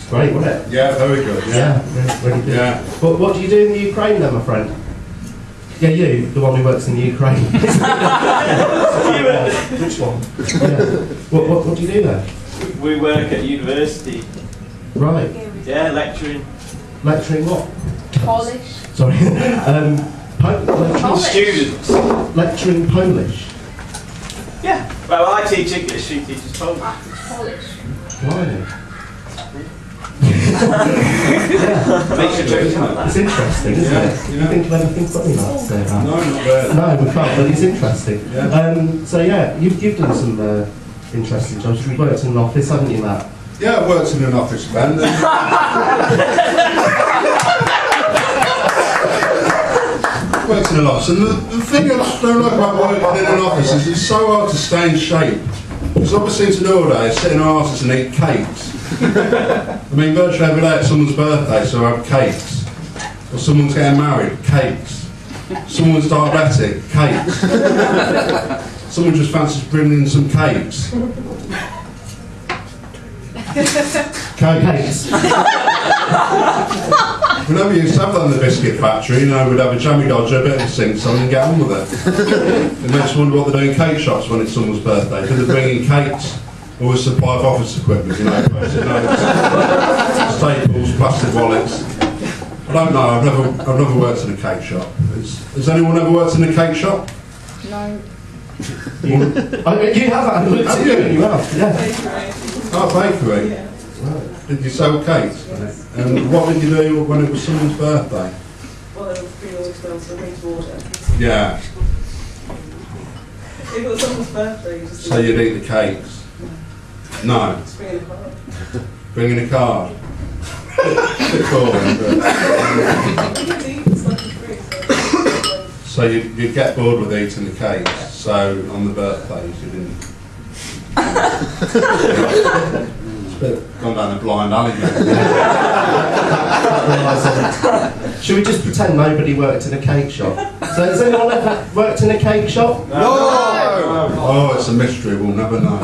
Great, wasn't it? Yeah, very good. Yeah, really good. Yeah. What do you do in the Ukraine then, my friend? Yeah, you, the one who works in the Ukraine. Which one? Yeah. What do you do there? We work at university. Right. Yeah, lecturing. Lecturing what? Polish. Sorry. Polish. Students. Lecturing Polish? Yeah. Well, I teach English, she teaches Polish. Polish. Blimey. It's interesting, isn't it? You think of anything funny like that? No, not really. No, we can't, but it's interesting. Yeah. So yeah, you've done some interesting jobs. You've worked in an office, haven't you, Matt? Yeah, I worked in an office, Ben. Worked in an office, and the thing I just don't like about working in an office is it's so hard to stay in shape. Because all we seem to do all day is sit in our office and eat cakes. I mean, virtually every day it's someone's birthday, so I have cakes. Or someone's getting married, cakes. Someone's diabetic, cakes. Someone just fancies bringing in some cakes. Cakes. We never used to have that in the biscuit factory, you know, we'd have a jammy dodger, a bit of a sing song and get on with it. It makes you wonder what they're doing in cake shops when it's someone's birthday. Do they bring in cakes? Or a supply of office equipment, you know, staples, plastic wallets. I don't know, I've never worked in a cake shop. Has anyone ever worked in a cake shop? No. You have, I looked at you and you have, yeah. Oh, bakery? Yeah. Did you sell cakes? And what did you do when it was someone's birthday? Well, it would be all expensive, I need water. Yeah. If it was someone's birthday, you just... So you'd eat the cakes? No. Just bring in a card. Bring in a card? Bit boring, but... So you'd get bored with eating the cakes, so on the birthdays you didn't... It's a bit gone down a blind alley now. Should we just pretend nobody worked in a cake shop? So has anyone ever worked in a cake shop? No! Oh, it's a mystery, we'll never know.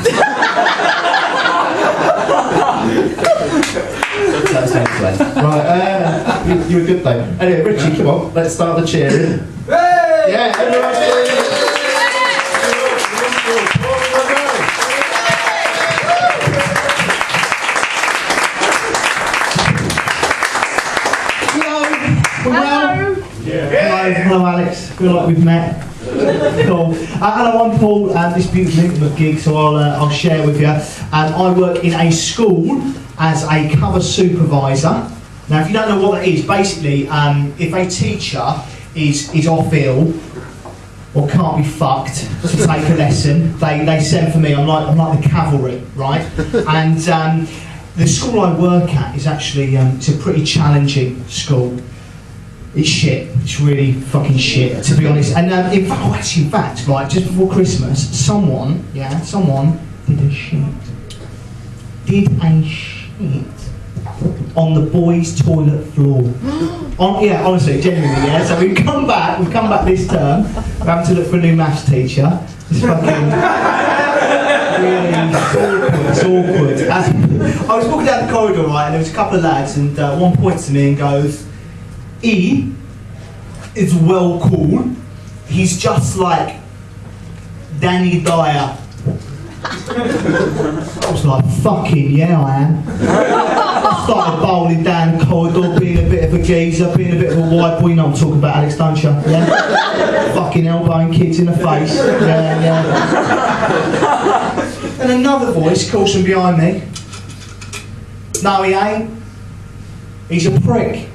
Right, you were good though. Anyway, Richie, come on, let's start the cheering. Hey! Yeah, everyone cheering! Hello Alex, feel like we've met. Cool. Hello, I'm Paul, this beautiful intimate gig, so I'll share with you. I work in a school as a cover supervisor. Now if you don't know what that is, basically if a teacher is off ill or can't be fucked to take a lesson, they send for me. I'm like the cavalry, right? And the school I work at is actually it's a pretty challenging school. It's shit. It's really fucking shit, to be honest. And in fact, right, just before Christmas, someone did a shit on the boys' toilet floor. Yeah, honestly, genuinely, yeah. So we've come back this term. We're having to look for a new maths teacher. It's fucking really it's awkward. I was walking down the corridor, right, and there was a couple of lads, and one points to me and goes, "E is well cool. He's just like Danny Dyer." I was like, fucking yeah, I am. I started bowling down the corridor, being a bit of a geezer, being a bit of a white boy. You know what I'm talking about, Alex, don't you? Yeah? Fucking elbowing kids in the face. Yeah. And another voice calls from behind me. "No, he ain't. He's a prick."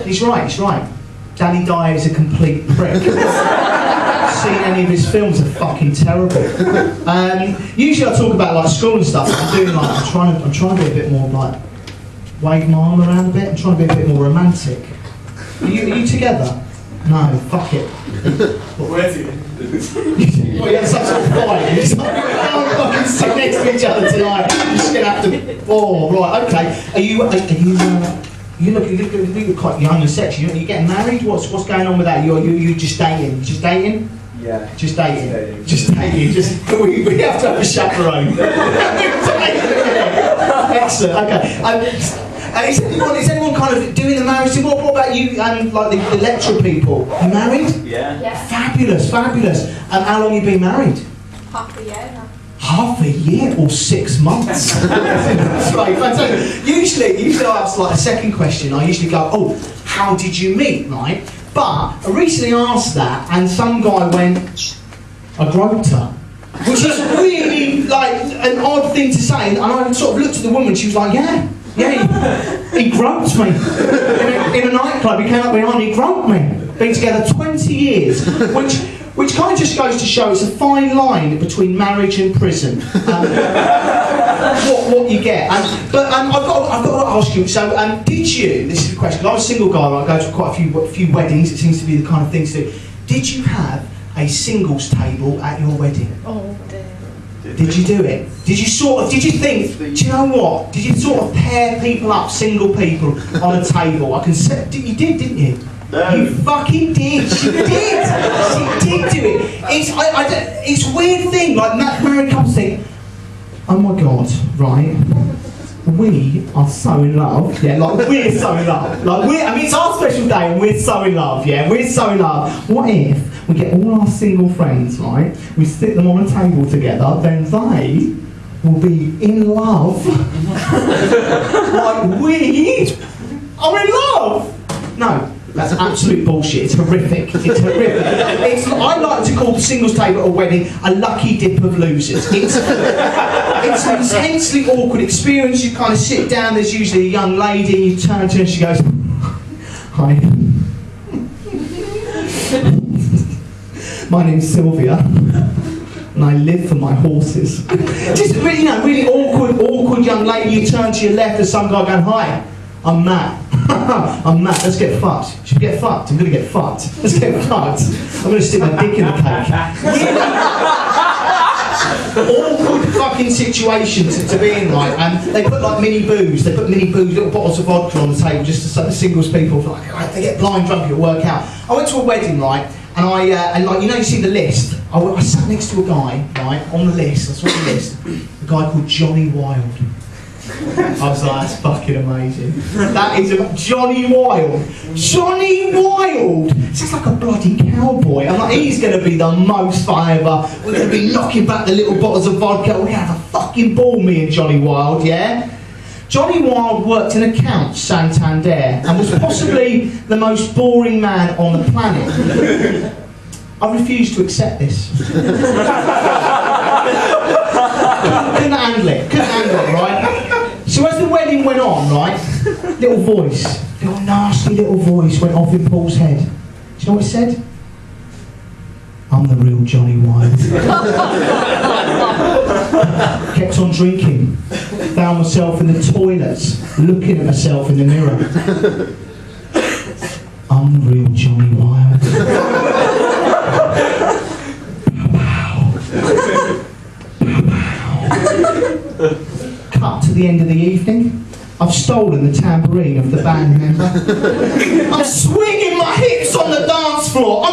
He's right. Danny Dyer is a complete prick. Seen any of his films are fucking terrible. Usually I talk about like school and stuff. I'm trying to be a bit more like wave my arm around a bit. I'm trying to be a bit more romantic. Are you together? No, fuck it. Where's he? Well, you had some sort of fight. It's like, oh, fucking sit next to each other tonight. You're just gonna have to. Oh, right, okay. Are you You look quite young and sexy. You're getting married? What's going on with that? You just dating? You just dating? Yeah. Just dating. Just dating. We have to have a chaperone. Excellent. Okay. Is anyone kind of doing the marriage thing? What about you and like the lecturer people? You married? Yeah. Fabulous. How long have you been married? Half a year now. Half a year or 6 months? That's right, fantastic. Usually I ask like a second question. I usually go, oh, how did you meet, right? But I recently asked that, and some guy went, I groped her. Which is really like an odd thing to say. And I sort of looked at the woman. She was like, yeah, he groped me in a nightclub. He came up behind me, he groped me. Been together 20 years, which kind of just goes to show it's a fine line between marriage and prison. What you get. But I've got to ask you. So, did you? This is the question. I'm a single guy. I go to quite a few weddings. It seems to be the kind of thing to do. Did you have a singles table at your wedding? Oh dear. Did you do it? Did you think, do you know what? Did you sort of pair people up, single people, on a table? I can say, you did, didn't you? No. You fucking did. She did. She did do it. It's a weird thing, like married couples think, oh my God, right? We are so in love, yeah, like we're so in love. It's our special day and we're so in love, yeah, we're so in love. What if we get all our single friends, right, we sit them on a table together, then they will be in love. Like we are in love. No. That's absolute bullshit. It's horrific. It's horrific. I like to call the singles table at a wedding a lucky dip of losers. It's an intensely awkward experience. You kind of sit down, there's usually a young lady, and you turn to her and she goes, hi. My name's Sylvia, and I live for my horses. Just really, really awkward young lady. You turn to your left, there's some guy going, hi, I'm Matt. I'm Matt, let's get fucked. Should we get fucked? I'm gonna get fucked. Let's get fucked. I'm gonna stick my dick in the cake. Awkward fucking situation to be in, right? And they put like mini booze, little bottles of vodka on the table just so the singles people feel like they get blind drunk, it'll work out. I went to a wedding, right? And you see the list. I sat next to a guy, right, on the list, I saw the list, a guy called Johnny Wilde. I was like, that's fucking amazing. That is Johnny Wilde. Johnny Wilde! Sounds like a bloody cowboy. I'm like, he's going to be the most fun ever. We're going to be knocking back the little bottles of vodka. We're going to have a fucking ball, me and Johnny Wilde, yeah? Johnny Wilde worked in accounts, Santander, and was possibly the most boring man on the planet. I refuse to accept this. Couldn't handle it, right? So as the wedding went on, right, little nasty little voice went off in Paul's head. Do you know what it said? I'm the real Johnny Wilde. Kept on drinking. Found myself in the toilets, looking at myself in the mirror. I'm the real Johnny Wilde. Cut to the end of the evening. I've stolen the tambourine of the band member. I'm swinging my hips on the dance floor.